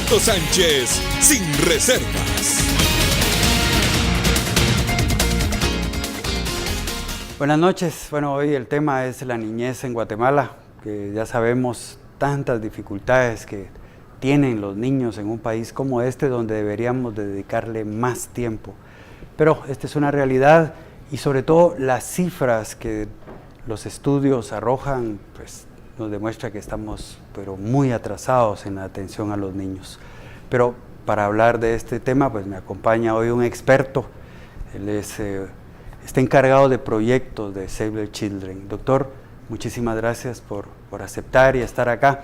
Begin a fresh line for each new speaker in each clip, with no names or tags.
Alberto Sánchez, sin reservas.
Buenas noches. Bueno, hoy el tema es la niñez en Guatemala, que ya sabemos tantas dificultades que tienen los niños en un país como este, donde deberíamos dedicarle más tiempo. Pero esta es una realidad y sobre todo las cifras que los estudios arrojan, pues nos demuestra que estamos muy atrasados en la atención a los niños. Pero para hablar de este tema, pues me acompaña hoy un experto. Él está encargado de proyectos de Save the Children. Doctor, muchísimas gracias por aceptar y estar acá.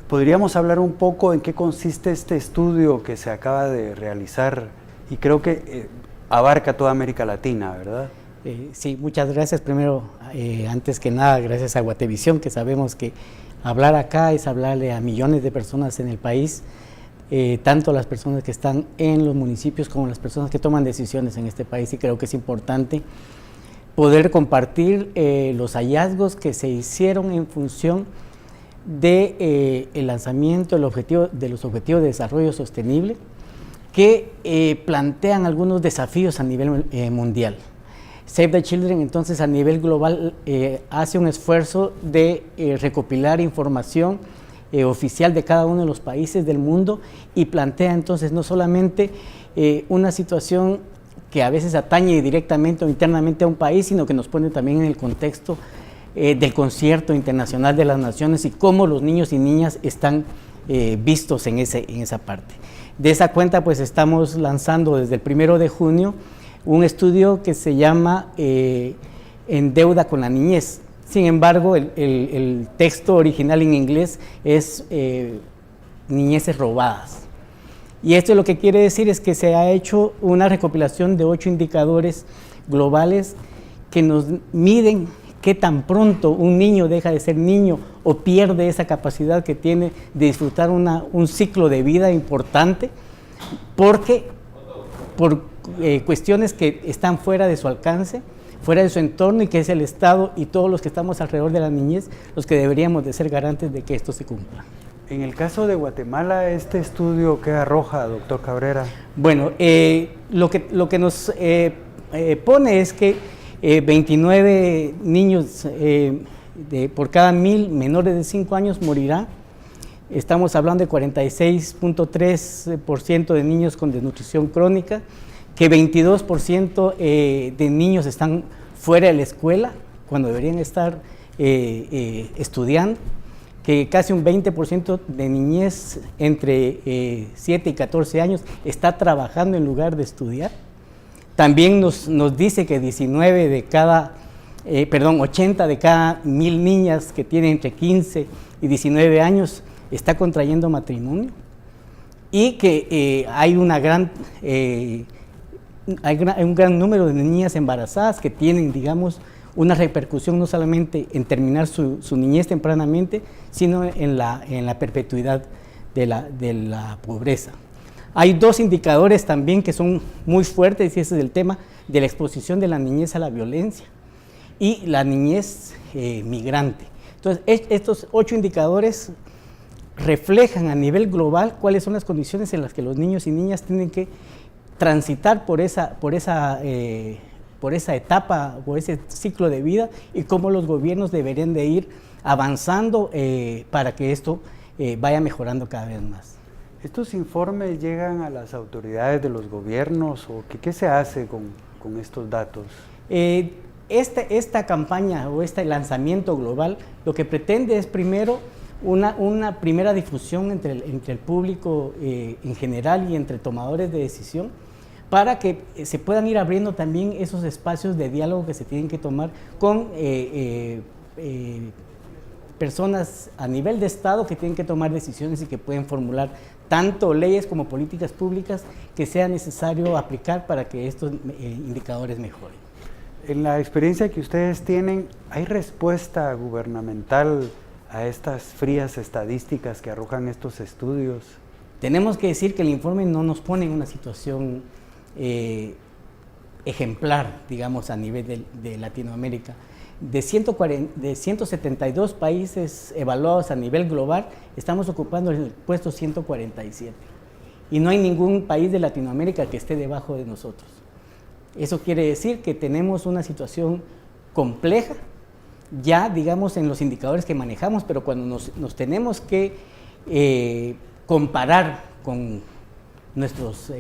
¿Podríamos hablar un poco en qué consiste este estudio que se acaba de realizar y creo que abarca toda América Latina, ¿verdad?
Sí, muchas gracias. Primero, antes que nada, gracias a Guatevisión, que sabemos que hablar acá es hablarle a millones de personas en el país, tanto las personas que están en los municipios como las personas que toman decisiones en este país, y creo que es importante poder compartir los hallazgos que se hicieron en función de el lanzamiento de los Objetivos de Desarrollo Sostenible, que plantean algunos desafíos a nivel mundial. Save the Children, entonces, a nivel global hace un esfuerzo de recopilar información oficial de cada uno de los países del mundo y plantea entonces no solamente una situación que a veces atañe directamente o internamente a un país, sino que nos pone también en el contexto del concierto internacional de las naciones y cómo los niños y niñas están vistos en esa parte. De esa cuenta, pues estamos lanzando desde el 1 de junio un estudio que se llama En deuda con la niñez. Sin embargo, el texto original en inglés es niñeces robadas. Y esto lo que quiere decir es que se ha hecho una recopilación de 8 indicadores globales que nos miden qué tan pronto un niño deja de ser niño o pierde esa capacidad que tiene de disfrutar un ciclo de vida importante, porque por cuestiones que están fuera de su alcance, fuera de su entorno, y que es el Estado y todos los que estamos alrededor de la niñez los que deberíamos de ser garantes de que esto se cumpla.
En el caso de Guatemala, ¿este estudio qué arroja, doctor Cabrera?
Bueno, lo que nos pone es que 29 niños por cada 1000 menores de 5 años morirán. Estamos hablando de 46.3% de niños con desnutrición crónica, que 22% de niños están fuera de la escuela cuando deberían estar estudiando, que casi un 20% de niñez entre 7 y 14 años está trabajando en lugar de estudiar. También nos dice que 80 de cada 1000 niñas que tienen entre 15 y 19 años está contrayendo matrimonio, y que hay un gran número de niñas embarazadas que tienen, digamos, una repercusión no solamente en terminar su niñez tempranamente, sino en la perpetuidad de la pobreza. Hay 2 indicadores también que son muy fuertes, y ese es el tema de la exposición de la niñez a la violencia y la niñez migrante. Entonces, estos 8 indicadores reflejan a nivel global cuáles son las condiciones en las que los niños y niñas tienen que transitar por esa etapa o ese ciclo de vida, y cómo los gobiernos deberían de ir avanzando para que esto vaya mejorando cada vez más.
¿Estos informes llegan a las autoridades de los gobiernos o qué se hace con estos datos?
Esta campaña o este lanzamiento global lo que pretende es primero una primera difusión entre el público en general y entre tomadores de decisión, para que se puedan ir abriendo también esos espacios de diálogo que se tienen que tomar con personas a nivel de Estado que tienen que tomar decisiones y que pueden formular tanto leyes como políticas públicas que sea necesario aplicar para que estos indicadores mejoren.
En la experiencia que ustedes tienen, ¿hay respuesta gubernamental a estas frías estadísticas que arrojan estos estudios?
Tenemos que decir que el informe no nos pone en una situación ejemplar, digamos, a nivel de Latinoamérica. De 172 países evaluados a nivel global, estamos ocupando el puesto 147. y no hay ningún país de Latinoamérica que esté debajo de nosotros. Eso quiere decir que tenemos una situación compleja, ya digamos en los indicadores que manejamos, pero cuando nos tenemos que comparar con nuestros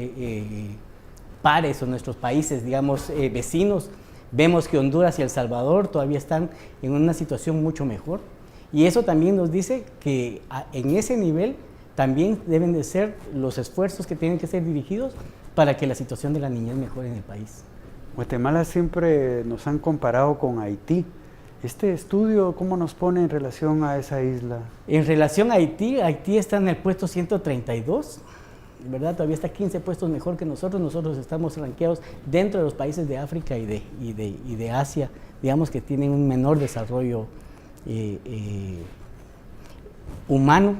pares o nuestros países, digamos, vecinos, vemos que Honduras y El Salvador todavía están en una situación mucho mejor, y eso también nos dice que en ese nivel también deben de ser los esfuerzos que tienen que ser dirigidos para que la situación de la niñez mejore en el país.
Guatemala siempre nos han comparado con Haití. ¿Este estudio cómo nos pone en relación a esa isla?
En relación a Haití, Haití está en el puesto 132, ¿verdad? Todavía está 15 puestos mejor que nosotros. Nosotros estamos rankeados dentro de los países de África y de Asia, digamos que tienen un menor desarrollo humano,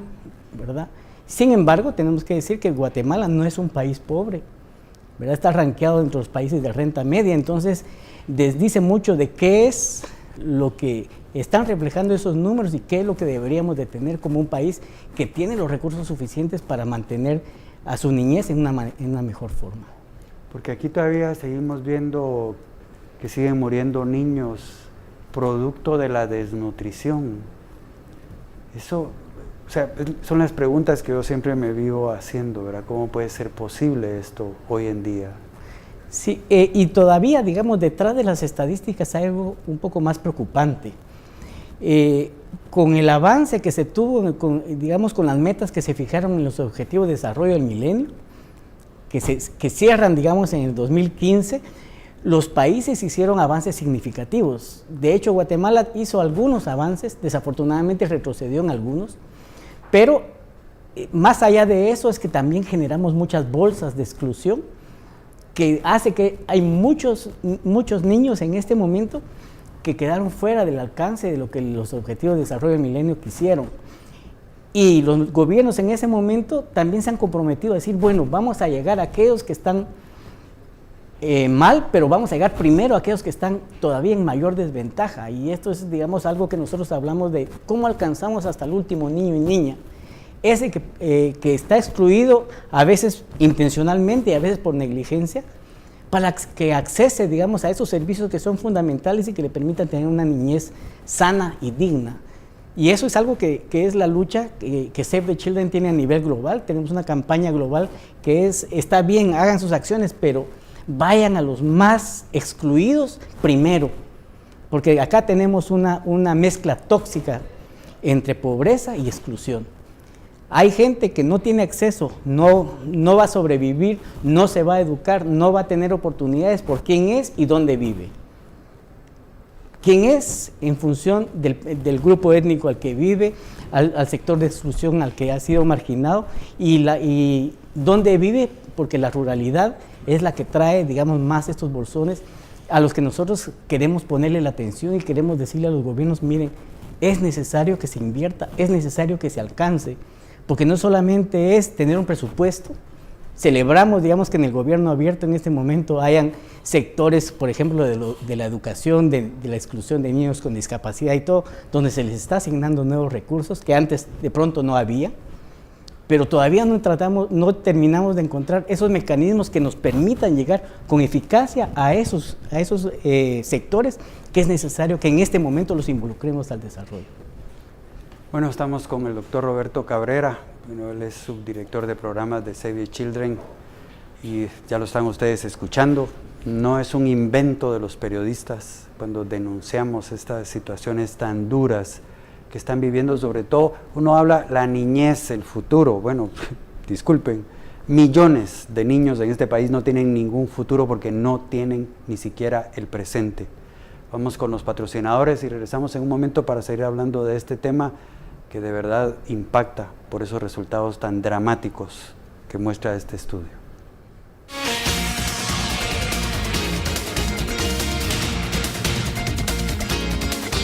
¿verdad? Sin embargo, tenemos que decir que Guatemala no es un país pobre, ¿verdad? Está rankeado entre los países de renta media, entonces dice mucho de qué es lo que están reflejando esos números y qué es lo que deberíamos de tener como un país que tiene los recursos suficientes para mantener a su niñez en una mejor forma.
Porque aquí todavía seguimos viendo que siguen muriendo niños producto de la desnutrición. Eso, o sea, son las preguntas que yo siempre me vivo haciendo, ¿verdad? ¿Cómo puede ser posible esto hoy en día?
Sí, y todavía, digamos, detrás de las estadísticas hay algo un poco más preocupante. Con el avance que se tuvo, digamos, con las metas que se fijaron en los Objetivos de Desarrollo del Milenio, que cierran, digamos, en el 2015, los países hicieron avances significativos. De hecho, Guatemala hizo algunos avances, desafortunadamente retrocedió en algunos, pero más allá de eso es que también generamos muchas bolsas de exclusión, que hace que hay muchos niños en este momento que quedaron fuera del alcance de lo que los Objetivos de Desarrollo del Milenio quisieron. Y los gobiernos en ese momento también se han comprometido a decir, bueno, vamos a llegar a aquellos que están mal, pero vamos a llegar primero a aquellos que están todavía en mayor desventaja. Y esto es, digamos, algo que nosotros hablamos de cómo alcanzamos hasta el último niño y niña. Ese que está excluido, a veces intencionalmente y a veces por negligencia, para que accese, digamos, a esos servicios que son fundamentales y que le permitan tener una niñez sana y digna. Y eso es algo que es la lucha que Save the Children tiene a nivel global. Tenemos una campaña global que está bien, hagan sus acciones, pero vayan a los más excluidos primero, porque acá tenemos una mezcla tóxica entre pobreza y exclusión. Hay gente que no tiene acceso, no va a sobrevivir, no se va a educar, no va a tener oportunidades por quién es y dónde vive. Quién es en función del grupo étnico al que vive, al sector de exclusión al que ha sido marginado y dónde vive, porque la ruralidad es la que trae, digamos, más estos bolsones a los que nosotros queremos ponerle la atención y queremos decirle a los gobiernos, miren, es necesario que se invierta, es necesario que se alcance, porque no solamente es tener un presupuesto. Celebramos, digamos, que en el gobierno abierto en este momento hayan sectores, por ejemplo, de la educación, de la exclusión de niños con discapacidad y todo, donde se les está asignando nuevos recursos que antes de pronto no había, pero todavía no terminamos de encontrar esos mecanismos que nos permitan llegar con eficacia a esos sectores que es necesario que en este momento los involucremos al desarrollo.
Bueno, estamos con el doctor Roberto Cabrera. Bueno, él es subdirector de programas de Save the Children y ya lo están ustedes escuchando. No es un invento de los periodistas cuando denunciamos estas situaciones tan duras que están viviendo, sobre todo, uno habla la niñez, el futuro. Bueno, disculpen, millones de niños en este país no tienen ningún futuro porque no tienen ni siquiera el presente. Vamos con los patrocinadores y regresamos en un momento para seguir hablando de este tema que de verdad impacta por esos resultados tan dramáticos que muestra este estudio.